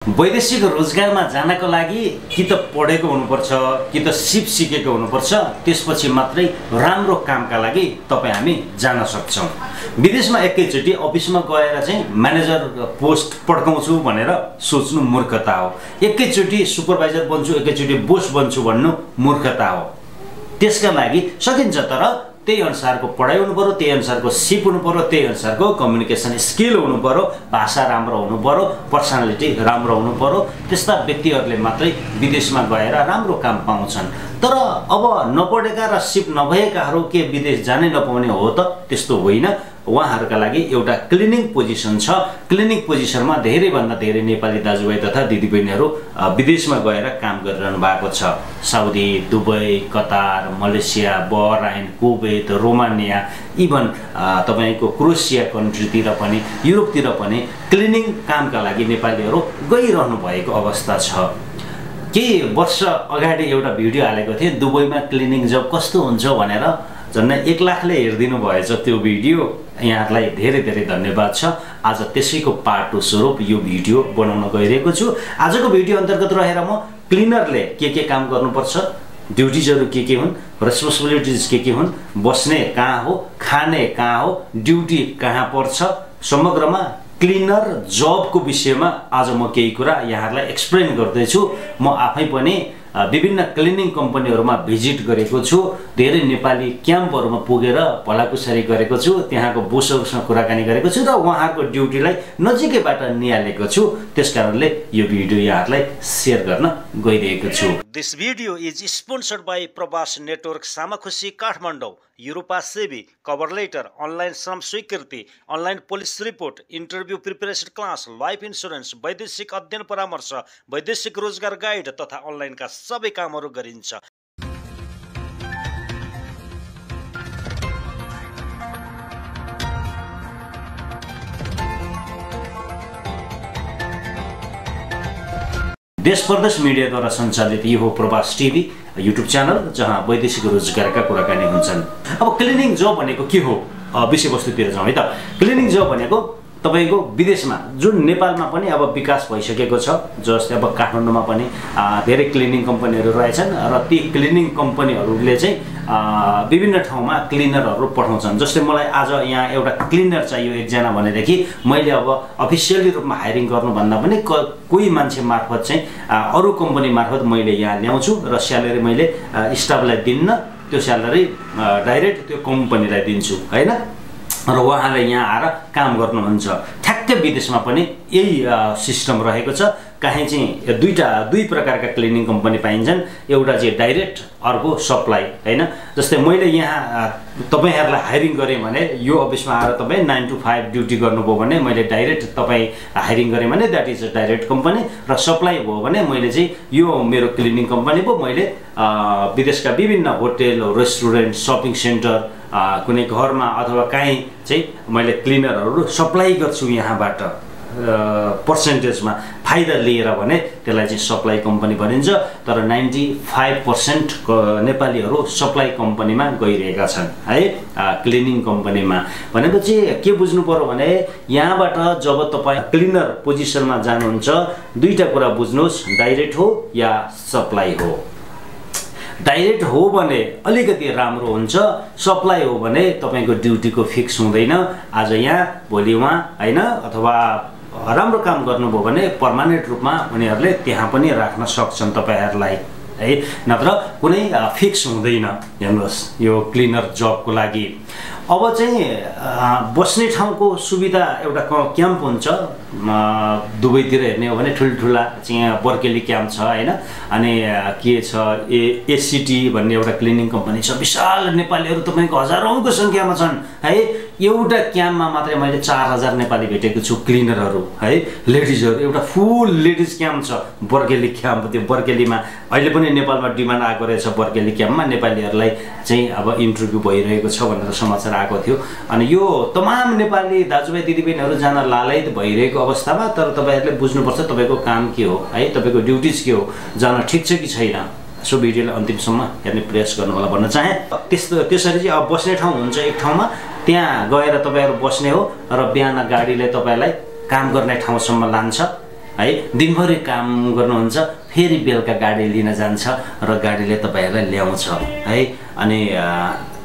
वैदेशिक रोजगारमा जानको लागि कि त पढेको हुनुपर्छ कि त सिप सिकेको हुनुपर्छ। त्यसपछि मात्रै राम्रो कामका लागि तपाई हामी जान सक्छौं। विदेशमा एकैचोटी अफिसमा गएर चाहिँ म्यानेजर पोस्ट पड्काउँछु भनेर सोच्नु मूर्खता हो। एकैचोटी सुपरभाइजर बन्छु, एकैचोटी बोस बन्छु भन्नु मूर्खता हो। त्यसका लागि सकिन्छ, तर त्यही अनुसारको पढाइ हुनु पर्यो, त्यही अनुसारको सिप हुनु पर्यो, त्यही अनुसारको कम्युनिकेसन स्किल हुनु पर्यो, भाषा राम्रो हुनु पर्यो, पर्सनालिटी राम्रो हुनु पर्यो। त्यस्ता व्यक्तिहरूले मात्रै विदेशमा गएर राम्रो काम पाउँछन्। तर अब नपढेका र सिप नभएकाहरू के विदेश जानै नपाउने हो त? त्यस्तो होइन। उहाँहरूका लागि एउटा क्लिनिङ पोजिसन छ। क्लिनिङ पोजिसनमा धेरैभन्दा धेरै नेपाली दाजुभाइ तथा दिदीबहिनीहरू विदेशमा गएर काम गरिरहनु भएको छ। Saudi, Dubai, Qatar, Malaysia, Bahrain, Kuwait, Romania, even तपाईको क्रोएसिया कन्ट्रीतिर पनि, युरोपतिर पनि क्लिनिङ कामका लागि नेपालीहरू गइरहनु भएको अवस्था छ। केही वर्ष अगाडि एउटा भिडियो हालेको थिएँ, दुबईमा क्लिनिङ जब कस्तो हुन्छ भनेर। झन्डै 1 लाखले हेरिदिनु भएछ त्यो भिडियो। यहाँहरूलाई धेरै धेरै धन्यवाद छ। आज त्यसैको पार्ट 2 स्वरूप यो भिडियो बनाउन गइरहेको छु। आजको भिडियो अन्तर्गत रहेर म क्लिनरले के काम गर्नुपर्छ, ड्युटिजहरू के हुन्, रेस्पोन्सिबिलिटिज के हुन्, बस्ने कहाँ हो, खाने कहाँ हो, ड्युटी कहाँ पर्छ, समग्रमा क्लिनर जबको विषयमा आज म केही कुरा यहाँहरूलाई एक्सप्लेन गर्दैछु। म आफै पनि विभिन्न क्लिनिङ कम्पनीहरूमा भिजिट गरेको छु। धेरै नेपाली क्याम्पहरूमा पुगेर भलाकुसारी गरेको छु, त्यहाँको बोसहरूसँग कुराकानी गरेको छु र उहाँहरूको ड्युटीलाई नजिकैबाट निहालेको छु। त्यसकारणले यो भिडियो यहाँहरूलाई सेयर गर्न गइरहेको छु। This video is sponsored by Prawash network, Samakhusi, Kathmandu, Europass CV, cover letter, online श्रम स्वीकृति, online police report, interview preparation class, life insurance, वैदेशिक अध्ययन परामर्श, वैदेशिक रोजगार गाइड तथा अनलाइनका सबै कामहरू गरिन्छ। देश प्रदेश मिडियाद्वारा सञ्चालित यो हो प्रवास टिभी युट्युब च्यानल, जहाँ वैदेशिक रोजगारका कुराकानी हुन्छन्। अब क्लिनिङ जब भनेको के हो, विषयवस्तुतिर जाउँ है त। क्लिनिङ जब भनेको तपाईको विदेशमा, जुन नेपालमा पनि अब विकास भइसकेको छ, जस्तै अब काठमाडौँमा पनि धेरै क्लिनिङ कम्पनीहरू रहेछन् र ती क्लिनिङ कम्पनीहरूले चाहिँ विभिन्न ठाउँमा क्लिनरहरू पठाउँछन्। जस्तै मलाई आज यहाँ एउटा क्लिनर चाहियो एकजना भनेदेखि मैले अब अफिसियली रूपमा हायरिङ गर्नुभन्दा पनि कोही मान्छे मार्फत चाहिँ अरू कम्पनी मार्फत मैले यहाँ ल्याउँछु र स्यालेरी मैले स्टाफलाई दिन्न, त्यो स्यालेरी डाइरेक्ट त्यो कम्पनीलाई दिन्छु हैन, र उहाँले यहाँ आएर काम गर्नुहुन्छ। ठ्याक्कै विदेशमा पनि यही सिस्टम रहेको छ। कहीँ चाहिँ दुई प्रकारका क्लिनिङ कम्पनी पाइन्छन्, एउटा चाहिँ डाइरेक्ट, अर्को सप्लाई हैन। जस्तै मैले यहाँ तपाईहरुलाई हायरिङ गरेँ भने यो अफिसमा आएर तपाई 9 to 5 ड्युटी गर्नुभयो भने मैले डाइरेक्ट तपाई हायरिङ गरेँ भने that is a direct company, र सप्लाई भयो भने मैले चाहिँ यो मेरो क्लिनिङ कम्पनी भयो। मैले विदेशका विभिन्न होटल, रेस्टुरेन्ट, सपिङ सेन्टर, कुनै घरमा अथवा कहीँ चाहिँ मैले क्लिनरहरू सप्लाई गर्छु यहाँबाट पर्सेन्टेजमा फाइदा लिएर भने त्यसलाई चाहिँ सप्लाई कम्पनी भनिन्छ। तर 95% नेपालीहरू सप्लाई कम्पनीमा गइरहेका छन् है, क्लिनिङ कम्पनीमा। भनेपछि के बुझ्नु पर्यो भने यहाँबाट जब तपाईँ क्लिनर पोजिसनमा जानुहुन्छ, दुईटा कुरा बुझ्नुहोस्, डाइरेक्ट हो या सप्लाई हो। डाइरेक्ट हो भने अलिकति राम्रो हुन्छ, सप्लाई हो भने तपाईको ड्युटीको फिक्स हुँदैन, आज यहाँ भोलि वहाँ हैन, अथवा राम्रो काम गर्नुभयो भने पर्मानेन्ट रूपमा उनीहरूले त्यहाँ पनि राख्न सक्छन् तपाईहरुलाई है, नत्र कुनै फिक्स हुँदैन। हेर्नुहोस् यो क्लिनर जबको लागि अब चाहिँ बस्ने ठाउँको सुविधा एउटा क्याम्प हुन्छ। दुबईतिर हेर्ने हो भने ठुल्ठुला चाहिँ बर्केली क्याम्प छ हैन, अनि के छ एसिटी भन्ने एउटा क्लिनिङ कम्पनी छ। विशाल नेपालीहरू तपाईको हजारौंको संख्यामा छन् है। एउटा क्याम्पमा मात्रै मैले 4000 नेपाली भेटेको छु क्लिनरहरू है, लेडिजहरू। एउटा फुल लेडिज क्याम्प छ बर्केली क्याम्प। त्यो बर्केलीमा अहिले पनि नेपालमा डिमान्ड आएको रहेछ, बर्केली क्याम्पमा नेपालीहरूलाई चाहिँ अब इन्टरभ्यू भइरहेको छ भनेर समाचार आएको थियो। अनि यो तमाम नेपाली दाजुभाइ दिदीबहिनीहरू जान लालयित भइरहेको अवस्थामा, तर तपाईहरुले बुझ्नुपर्छ तपाईको काम के हो है, तपाईको ड्युटिज के हो, जान ठिक छ कि छैन। सो भिडियोलाई अन्तिमसम्म हेर्ने प्रयास गर्नु होला भन्न चाहे। त्यसरी चाहिँ अब बस्ने ठाउँ हुन्छ एक ठाउँमा, त्यहाँ गएर तपाईहरु बस्ने हो र बिहान गाडीले तपाईलाई काम गर्ने ठाउँसम्म लान्छ है दिनभरि काम गर्नुहुन्छ फेरि बेलुका गाडी लिन जान्छ र गाडीले तपाईहरुलाई ल्याउँछ है अनि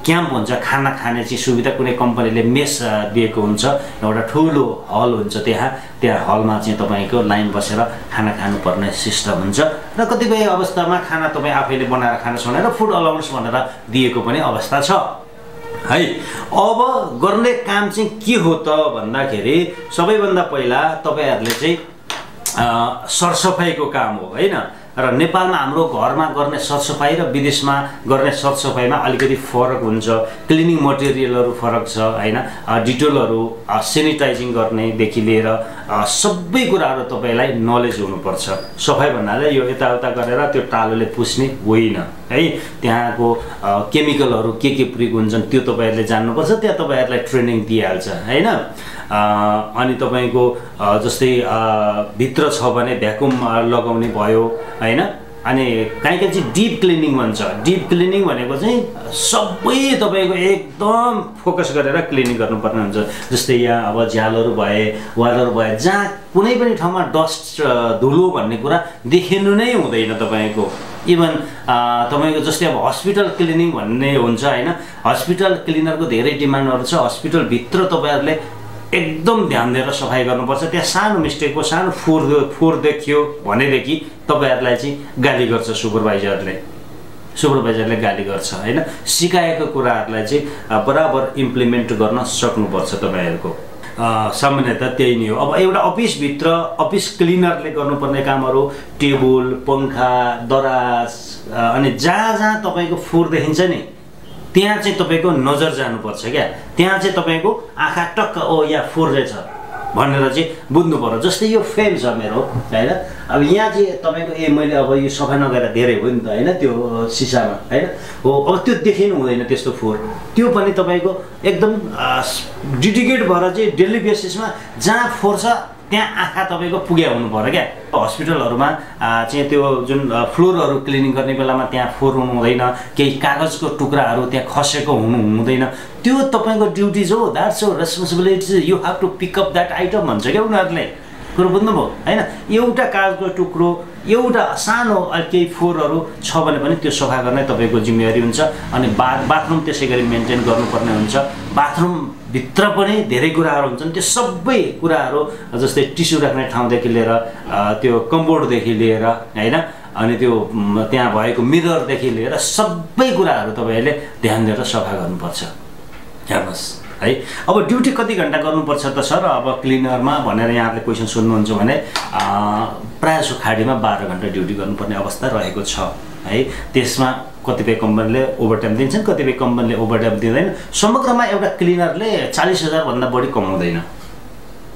क्याम्प हुन्छ खाना खाने चाहिँ सुविधा कुनै कम्पनीले मेस दिएको हुन्छ एउटा ठुलो हल हुन्छ त्यहाँ हलमा चाहिँ तपाईको लाइन बसेर खाना खानुपर्ने सिस्टम हुन्छ र कतिपय अवस्थामा खाना तपाई आफैले बनाएर खान सक्ने र फुड अलाउन्स भनेर दिएको पनि अवस्था छ है अब गर्ने काम चाहिँ के हो त भन्दाखेरि सबैभन्दा पहिला तपाईहरुले चाहिँ सरसफाईको काम हो हैन र नेपालमा हाम्रो घरमा गर्ने सरसफाई र विदेशमा गर्ने सरसफाईमा अलिकति फरक हुन्छ क्लिनिङ मटेरियलहरु फरक छ हैन डिटोलहरु सेनिटाइजिङ गर्ने देखि लिएर सबै कुराहरु तपाईलाई नलेज हुनुपर्छ सफाई भन्नाले यो यताउता गरेर त्यो टालोले पुस्ने होइन है त्यहाँको केमिकलहरु के प्रयोग हुन्छन् त्यो तपाईहरुले जान्नुपर्छ त्यहाँ तपाईहरुलाई ट्रेनिङ दिइहाल्छ हैन अनि तपाईको जस्तै भित्र छ भने भ्याकुम लगाउने भयो हैन अनि कहीँ चाहिँ डीप क्लिनिङ भन्छ डीप क्लिनिङ भनेको चाहिँ सबै तपाईको एकदम फोकस गरेर क्लिनिङ गर्नुपर्ने हुन्छ जस्तै यहाँ अब झ्यालहरु भए वालहरु भए जहाँ कुनै पनि ठाउँमा डस्ट धुलो भन्ने कुरा देखिनु नै हुँदैन तपाईको इभन तपाईको जस्तै अब हस्पिटल क्लिनिङ भन्ने हुन्छ हैन हस्पिटल क्लिनरको धेरै डिमान्डहरु छ हस्पिटल भित्र तपाईहरुले एकदम ध्यान दिएर सफाई गर्नुपर्छ त्यहाँ सानो मिस्टेकको सानो फोर देखियो भनेदेखि तपाईहरुलाई चाहिँ गाली गर्छ सुपरभाइजरले गाली गर्छ हैन सिकाएको कुराहरुलाई चाहिँ बराबर इम्प्लिमेन्ट गर्न सक्नुपर्छ तपाईहरुको सामान्यतः त्यही नै हो अब एउटा अफिस भित्र अफिस क्लिनरले गर्नुपर्ने कामहरु टेबल पंखा दराज अनि जहाँ तपाईको फोर देखिन्छ नि त्यहाँ चाहिँ तपाईको नजर जानुपर्छ क्या त्यहाँ चाहिँ तपाईको आँखा टक्क ओ यहाँ फोर रहेछ भनेर चाहिँ बुझ्नु पर्यो जस्तै यो फेम छ मेरो हैन अब यहाँ चाहिँ तपाईको मैले अब यो सफा नगरेर धेरै हो नि त हैन त्यो सिसामा हैन हो अब त्यो देखिनु हुँदैन त्यस्तो फोर त्यो पनि तपाईको एकदम डेडिकेट भएर चाहिँ डेली बेसिसमा जहाँ फोर छ त्यहाँ आँखा तपाईको पुग्या हुनु पर्यो क्या हस्पिटलहरुमा चाहिँ त्यो जुन फ्लोरहरु क्लिनिङ गर्ने बेलामा त्यहाँ फोर हुनु हुँदैन केही कागजको टुक्राहरु त्यहाँ खसेको हुनु हुँदैन त्यो तपाईको ड्युटीज हो that's your responsibility you have to pick up that item भन्छ के उनीहरुले कुरो बुझ्नुभयो हैन एउटा कागजको टुक्रो एउटा सानो केही फोरहरु छ भने पनि त्यो सफा गर्ने तपाईको जिम्मेवारी हुन्छ अनि बाथरुम त्यसैगरी मेन्टेन गर्नुपर्ने हुन्छ बाथरुम भित्र पनि धेरै कुराहरु हुन्छन् त्यो सबै कुराहरु जस्तै टिस्यु राख्ने ठाउँदेखि लिएर त्यो कम्बोर्ड देखि लिएर हैन अनि त्यो त्यहाँ भएको मिरर देखि लिएर सबै कुराहरु तपाईहरुले ध्यान दिएर सफा गर्नुपर्छ हेर्नुस् है अब ड्युटी कति घण्टा गर्नुपर्छ त सर अब क्लिनरमा भनेर यहाँले क्वेशन सोध्नुहुन्छ भने प्राय जसो खाडीमा 12 घण्टा ड्युटी गर्नुपर्ने अवस्था रहेको छ है त्यसमा कतिपय कम्पनीले ओभरटाइम दिन्छन् कतिपय कम्पनीले ओभरटाइम दिँदैन समग्रमा एउटा क्लिनरले 40,000 भन्दा बढी कमाउँदैन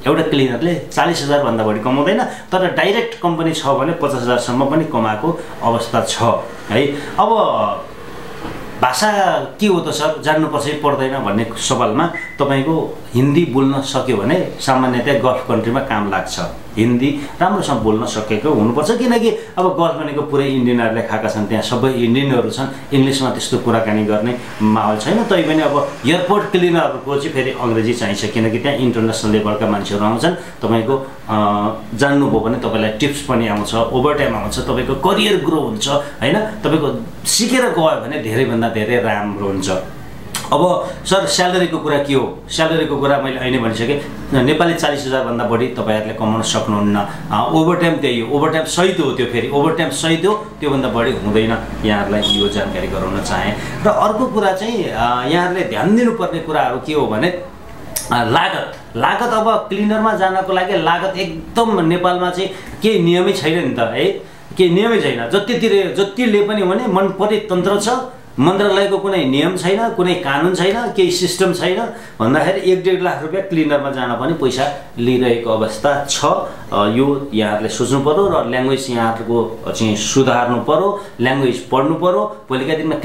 एउटा क्लिनरले 40,000 भन्दा बढी कमाउँदैन तर डाइरेक्ट कम्पनी छ भने 50,000 सम्म पनि कमाएको अवस्था छ है अब भाषा के हो त सर जान्नुपर्छ कि पर्दैन भन्ने सवालमा तपाईको हिन्दी बोल्न सक्यो भने सामान्यतया गल्फ कन्ट्रीमा काम लाग्छ हिन्दी राम्रोसँग बोल्न सकेको हुनुपर्छ किनकि अब गल्फ भनेको पुरै इन्डियनहरुले खाका छन् त्यहाँ सबै इन्डियनहरु छन् इंग्लिशमा त्यस्तो कुराकानी गर्ने माहौल छैन तैपनि अब एयरपोर्ट क्लिनरहरुको चाहिँ फेरि अंग्रेजी चाहिन्छ किनकि त्यहाँ इन्टरनेशनल लेभलका मान्छेहरु आउँछन् तपाईको जान्नुभयो भने तपाईलाई टिप्स पनि आउँछ ओभरटाइम आउँछ तपाईको करियर ग्रो हुन्छ हैन तपाईको सिकेर गयो भने धेरै भन्दा धेरै राम्रो हुन्छ अब सर स्यालेरीको कुरा के हो स्यालेरीको कुरा मैले अहिले भनिसके नेपाली 40,000 भन्दा बढी तपाईहरुले कमाउन सक्नुहुन्न ओभरटाइम त्यही हो ओभरटाइम सहित हो त्यो फेरि ओभरटाइम सहित हो त्यो भन्दा बढी हुँदैन यहाँहरुलाई यो जानकारी गराउन चाहे र अर्को कुरा चाहिँ यहाँहरुले ध्यान दिनुपर्ने कुराहरु के हो भने लागत अब क्लिनरमा जानको लागि लागत एकदम नेपालमा चाहिँ के नियमै छैन नि त है के नियमै छैन जतिले पनि भने मन परि तन्त्र छ मन्त्रालयको कुनै नियम छैन कुनै कानुन छैन केही सिस्टम छैन भन्दाखेरि 1.5 लाख रुपैयाँ क्लिनरमा जान पनि पैसा लिइरहेको अवस्था छ यो यहाँहरुले सोच्नु पर्यो र ल्याङ्ग्वेज यहाँहरुको चाहिँ सुधार्नु पर्यो ल्याङ्ग्वेज पढ्नु पर्यो भोलिका दिनमा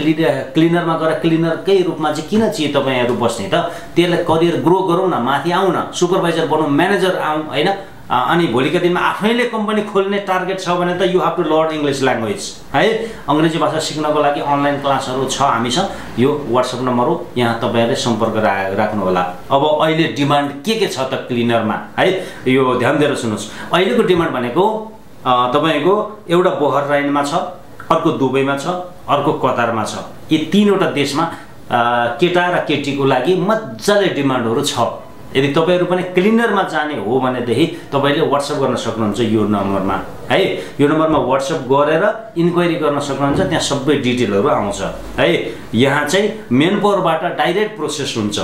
क्लिनरमा गएर क्लिनरकै रूपमा चाहिँ किन चाहिँ तपाईहरु बस्ने त त्यसलाई करियर ग्रो गरौँ न माथि आउँ न सुपरभाइजर बनौँ म्यानेजर आउँ हैन अनि भोलिका दिनमा आफैले कम्पनी खोल्ने टार्गेट छ भने त you have to learn English language है। अङ्ग्रेजी भाषा सिक्नको लागि अनलाइन क्लासहरू छ हामीसँग, यो WhatsApp नम्बर हो, यहाँ तपाईँहरूले सम्पर्क राख्नु होला। अब अहिले डिमान्ड के छ त क्लिनरमा है, यो ध्यान दिएर सुन्नुहोस्। अहिलेको डिमान्ड भनेको तपाईँको एउटा बहराइनमा छ, अर्को दुबईमा छ, अर्को कतारमा छ। यी तीनवटा देशमा केटा र केटीको लागि मजाले डिमान्डहरू छ। यदि तपाईँहरू पनि क्लिनरमा जाने हो भनेदेखि तपाईँले WhatsApp गर्न सक्नुहुन्छ यो नम्बरमा है। यो नम्बरमा WhatsApp गरेर इन्क्वायरी गर्न सक्नुहुन्छ, त्यहाँ सबै डिटेलहरू आउँछ है। यहाँ चाहिँ मेन पावरबाट डाइरेक्ट प्रोसेस हुन्छ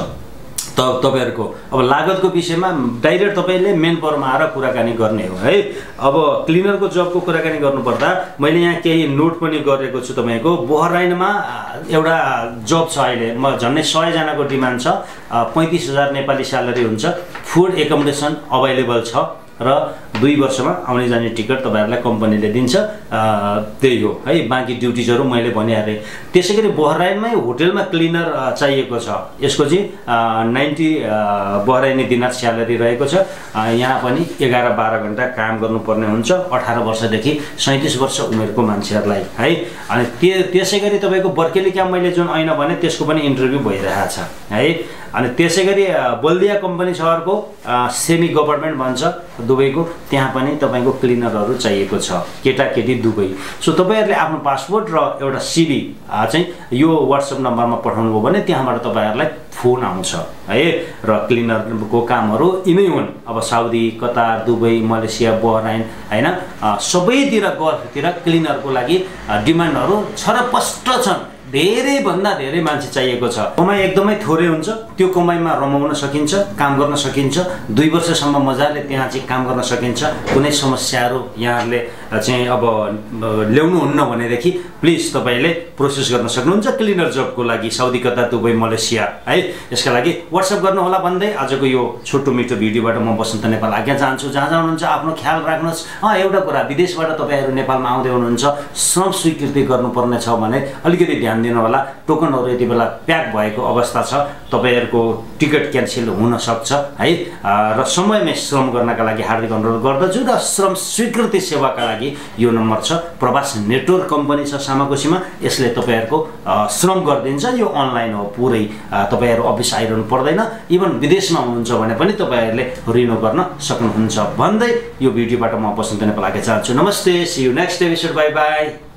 तपाईँहरूको। अब लागतको विषयमा डाइरेक्ट तपाईँले मेन पावरमा आएर कुराकानी गर्ने हो है। अब क्लिनरको जबको कुराकानी गर्नुपर्दा मैले यहाँ केही नोट पनि गरेको छु तपाईँको। बहराइनमा एउटा जब छ अहिले, झन्डै 100 जनाको डिमान्ड छ। 35,000 नेपाली स्यालेरी हुन्छ, फुड एकोमोडेसन अभाइलेबल छ र 2 वर्षमा आउने जाने टिकट तपाईँहरूलाई कम्पनीले दिन्छ। त्यही हो है, बाँकी ड्युटिजहरू मैले भनिहालेँ। त्यसै गरी बहराइनमै होटेलमा क्लिनर चाहिएको छ, यसको चाहिँ 90 बहराइनी दिनार स्यालेरी रहेको छ। यहाँ पनि 11-12 घन्टा काम गर्नुपर्ने हुन्छ 18 वर्षदेखि 37 वर्ष उमेरको मान्छेहरूलाई है। अनि त्यसै गरी तपाईँको बर्केली क्याम्प मैले जुन ऐना भने त्यसको पनि इन्टरभ्यू भइरहेछ है। अनि त्यसै गरी बल्दिया कम्पनी छ अर्को, सेमी गभर्नमेन्ट भन्छ दुबईको, त्यहाँ पनि तपाईँको क्लिनरहरू चाहिएको छ, केटाकेटी दुवै। सो तपाईँहरूले आफ्नो पासपोर्ट र एउटा CV चाहिँ यो WhatsApp नम्बरमा पठाउनु भयो भने त्यहाँबाट तपाईँहरूलाई फोन आउँछ है। र क्लिनरको कामहरू यिनै हुन्। अब Saudi, Qatar, Dubai, Malaysia, Bahrain होइन, सबैतिर गल्फतिर क्लिनरको लागि डिमान्डहरू छरपष्ट छन्। धेरैभन्दा धेरै मान्छे चाहिएको छ। कमाइ एकदमै थोरै हुन्छ, त्यो कमाइमा रमाउन सकिन्छ, काम गर्न सकिन्छ। 2 वर्षसम्म मजाले त्यहाँ चाहिँ काम गर्न सकिन्छ। कुनै समस्याहरू यहाँहरूले चाहिँ अब ल्याउनुहुन्न भनेदेखि प्लिज तपाईँले प्रोसेस गर्न सक्नुहुन्छ क्लिनर जबको लागि साउदी, कतार, दुबई, मलेसिया है। यसका लागि WhatsApp गर्नुहोला भन्दै आजको यो छोटो मिठो भिडियोबाट म बसन्त नेपाल आज्ञा चाहन्छु। जहाँ जहाँ हुनुहुन्छ आफ्नो ख्याल राख्नुहोस्। एउटा कुरा, विदेशबाट तपाईँहरू नेपालमा आउँदै हुनुहुन्छ, श्रम स्वीकृति गर्नुपर्ने छ भने अलिकति ध्यान दिनु होला। टोकनहरू यति बेला प्याक भएको अवस्था छ, तपाईँहरूको टिकट क्यान्सल हुन सक्छ है। र समयमै श्रम गर्नका लागि हार्दिक अनुरोध गर्दछु। र श्रम स्वीकृति सेवाका लागि यो नम्बर छ। प्रवास नेटवर्क कम्पनी छ सामाकोसीमा, यसले तपाईँहरूको श्रम गरिदिन्छ। यो अनलाइन हो पुरै, तपाईँहरू अफिस आइरहनु पर्दैन। इभन विदेशमा हुनुहुन्छ भने पनि तपाईँहरूले रिन्यू गर्न सक्नुहुन्छ भन्दै यो भिडियोबाट म बसन्त नेपाल आज्ञा चाहन्छु। नमस्ते, see you next episode, bye by.